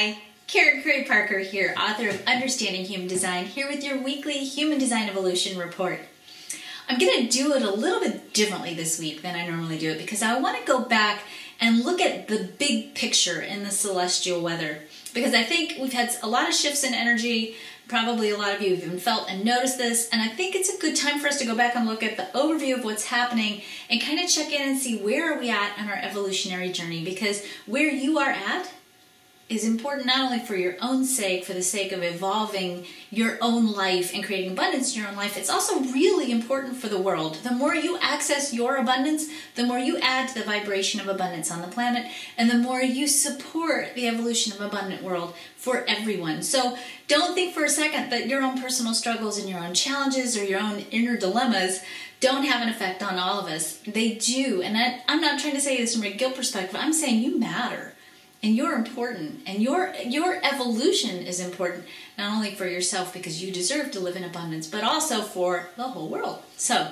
Hi, Karen Curry Parker here, author of Understanding Human Design, here with your weekly Human Design Evolution Report. I'm going to do it a little bit differently this week than I normally do it because I want to go back and look at the big picture in the celestial weather, because I think we've had a lot of shifts in energy. Probably a lot of you have even felt and noticed this, and I think it's a good time for us to go back and look at the overview of what's happening and kind of check in and see where are we at on our evolutionary journey, because where you are at is important not only for your own sake, for the sake of evolving your own life and creating abundance in your own life, it's also really important for the world. The more you access your abundance, the more you add to the vibration of abundance on the planet, and the more you support the evolution of an abundant world for everyone. So don't think for a second that your own personal struggles and your own challenges or your own inner dilemmas don't have an effect on all of us. They do. And I'm not trying to say this from a guilt perspective. I'm saying you matter. And you're important, and your evolution is important, not only for yourself because you deserve to live in abundance, but also for the whole world. So,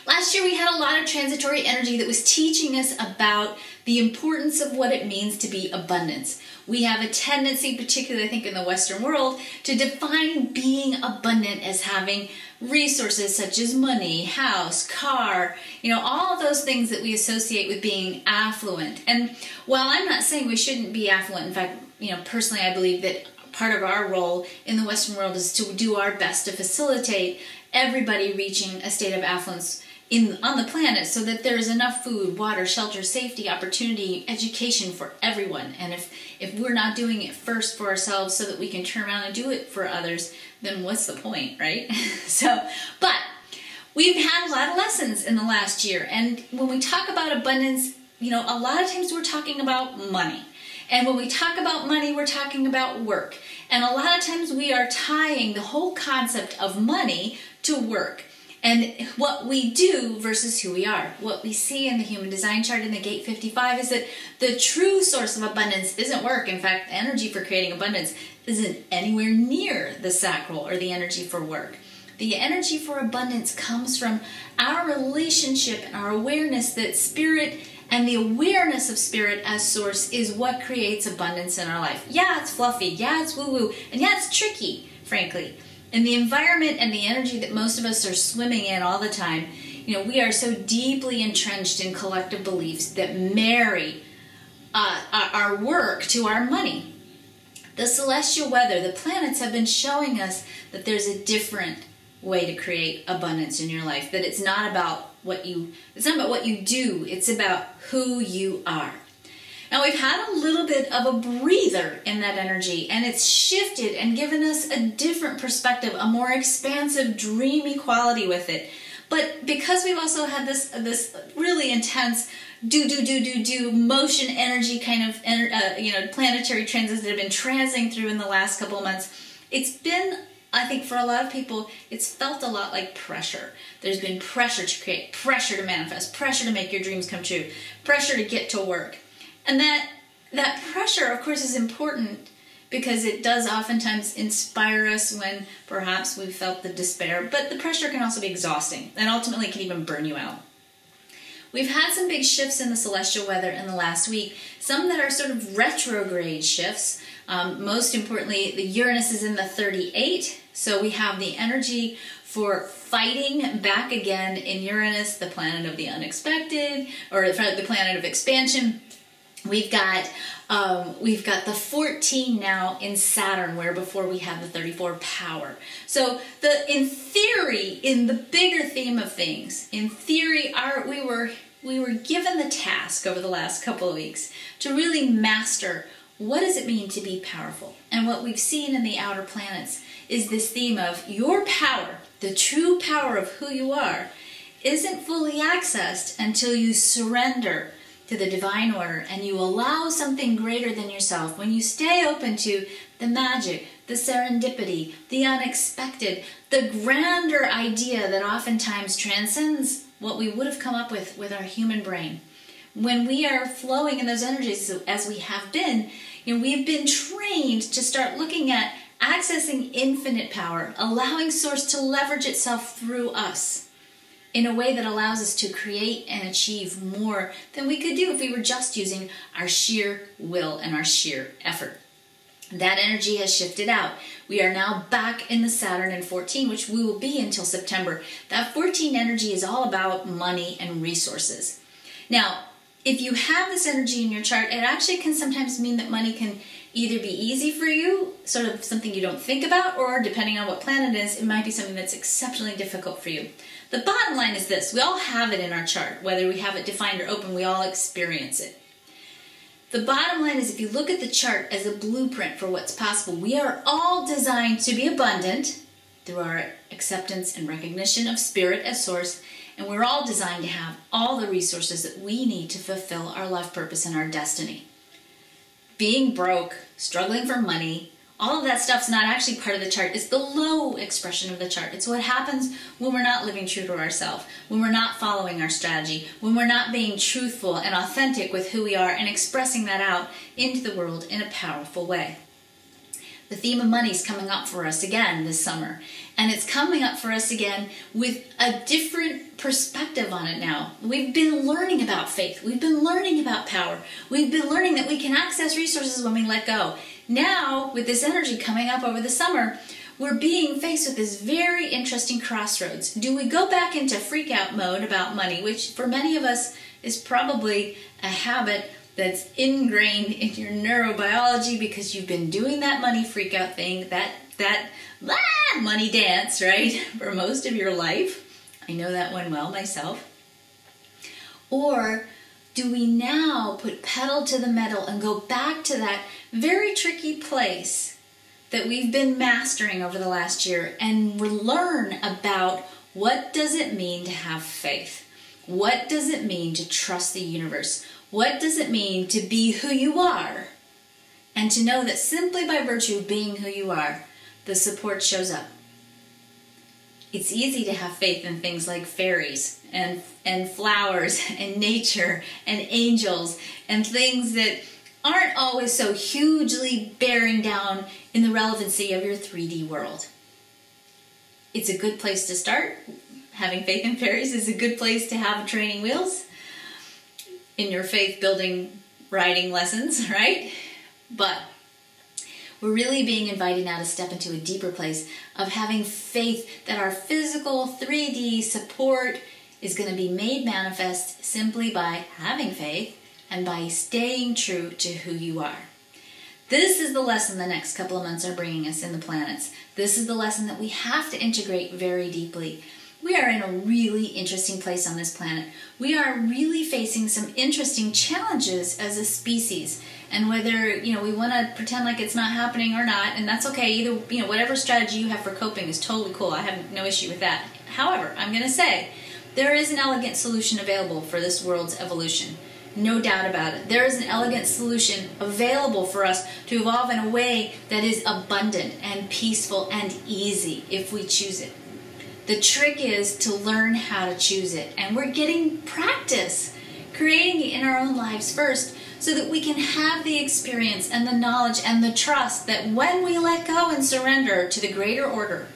last year we had a lot of transitory energy that was teaching us about the importance of what it means to be abundance. We have a tendency, particularly I think in the Western world, to define being abundant as having resources such as money, house, car, all of those things that we associate with being affluent. And while I'm not saying we shouldn't be affluent, in fact, personally I believe that part of our role in the Western world is to do our best to facilitate everybody reaching a state of affluence on the planet so that there is enough food, water, shelter, safety, opportunity, education for everyone. And if we're not doing it first for ourselves so that we can turn around and do it for others, then what's the point, right? But we've had a lot of lessons in the last year. And when we talk about abundance, a lot of times we're talking about money. And when we talk about money, we're talking about work. And a lot of times we are tying the whole concept of money to work and what we do versus who we are. What we see in the Human Design chart in the Gate 55 is that the true source of abundance isn't work. In fact, the energy for creating abundance isn't anywhere near the sacral or the energy for work. The energy for abundance comes from our relationship and our awareness that spirit and the awareness of spirit as source is what creates abundance in our life. Yeah, it's fluffy. Yeah, it's woo-woo. And yeah, it's tricky, frankly. And the environment and the energy that most of us are swimming in all the time, we are so deeply entrenched in collective beliefs that marry our work to our money. The celestial weather, the planets have been showing us that there's a different way to create abundance in your life, that it's not about what you do, it's about who you are. Now we've had a little bit of a breather in that energy, and it's shifted and given us a different perspective, a more expansive, dreamy quality with it. But because we've also had this really intense do motion energy kind of planetary transits that have been transiting through in the last couple of months, it's been, I think for a lot of people, it's felt a lot like pressure. There's been pressure to create, pressure to manifest, pressure to make your dreams come true, pressure to get to work. And that pressure, of course, is important because it does oftentimes inspire us when perhaps we've felt the despair, but the pressure can also be exhausting and ultimately can even burn you out. We've had some big shifts in the celestial weather in the last week, some that are sort of retrograde shifts. Most importantly, the Uranus is in the 38, so we have the energy for fighting back again in Uranus, the planet of the unexpected, or the planet of expansion. We've got the 14 now in Saturn, where before we had the 34 power. So in theory, in the bigger theme of things, in theory, we were given the task over the last couple of weeks to really master what does it mean to be powerful. And what we've seen in the outer planets is this theme of your power, the true power of who you are, isn't fully accessed until you surrender to the divine order and you allow something greater than yourself. When you stay open to the magic, the serendipity, the unexpected, the grander idea that oftentimes transcends what we would have come up with our human brain. When we are flowing in those energies as we have been, we've been trained to start looking at accessing infinite power, allowing source to leverage itself through us in a way that allows us to create and achieve more than we could do if we were just using our sheer will and our sheer effort. That energy has shifted out. We are now back in the Saturn in 14, which we will be until September. That 14 energy is all about money and resources. Now, if you have this energy in your chart, it actually can sometimes mean that money can either be easy for you, sort of something you don't think about, or depending on what planet it is, it might be something that's exceptionally difficult for you. The bottom line is this: we all have it in our chart. Whether we have it defined or open, we all experience it. The bottom line is, if you look at the chart as a blueprint for what's possible, we are all designed to be abundant through our acceptance and recognition of spirit as source, and we're all designed to have all the resources that we need to fulfill our life purpose and our destiny. Being broke, struggling for money, all of that stuff's not actually part of the chart. It's the low expression of the chart. It's what happens when we're not living true to ourselves, when we're not following our strategy, when we're not being truthful and authentic with who we are and expressing that out into the world in a powerful way. The theme of money is coming up for us again this summer. And it's coming up for us again with a different perspective on it now. We've been learning about faith. We've been learning about power. We've been learning that we can access resources when we let go. Now, with this energy coming up over the summer, we're being faced with this very interesting crossroads. Do we go back into freak out mode about money, which for many of us is probably a habit that's ingrained in your neurobiology because you've been doing that money freak out thing, that money dance, right, for most of your life. I know that one well myself. Or do we now put pedal to the metal and go back to that very tricky place that we've been mastering over the last year and learn about what does it mean to have faith? What does it mean to trust the universe? What does it mean to be who you are? And to know that simply by virtue of being who you are, the support shows up. It's easy to have faith in things like fairies and flowers and nature and angels and things that aren't always so hugely bearing down in the relevancy of your 3D world. It's a good place to start. Having faith in fairies is a good place to have training wheels in your faith building riding lessons, right? But we're really being invited now to step into a deeper place of having faith that our physical 3D support is going to be made manifest simply by having faith and by staying true to who you are. This is the lesson the next couple of months are bringing us in the planets. This is the lesson that we have to integrate very deeply. We are in a really interesting place on this planet. We are really facing some interesting challenges as a species. And whether, we want to pretend like it's not happening or not, and that's okay. Either, whatever strategy you have for coping is totally cool. I have no issue with that. However, I'm going to say there is an elegant solution available for this world's evolution. No doubt about it. There is an elegant solution available for us to evolve in a way that is abundant and peaceful and easy if we choose it. The trick is to learn how to choose it, and we're getting practice creating it in our own lives first so that we can have the experience and the knowledge and the trust that when we let go and surrender to the greater order,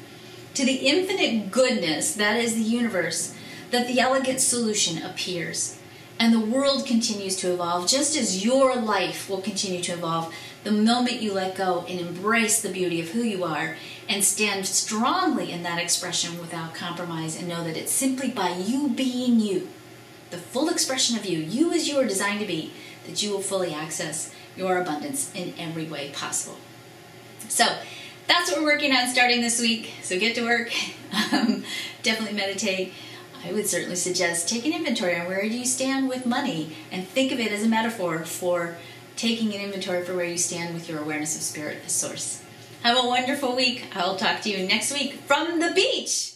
to the infinite goodness that is the universe, that the elegant solution appears. And the world continues to evolve just as your life will continue to evolve the moment you let go and embrace the beauty of who you are and stand strongly in that expression without compromise and know that it's simply by you being you, the full expression of you, you as you are designed to be, that you will fully access your abundance in every way possible. So that's what we're working on starting this week. So get to work. Definitely meditate. I would certainly suggest take an inventory on where do you stand with money and think of it as a metaphor for taking an inventory for where you stand with your awareness of spirit as source. Have a wonderful week. I'll talk to you next week from the beach.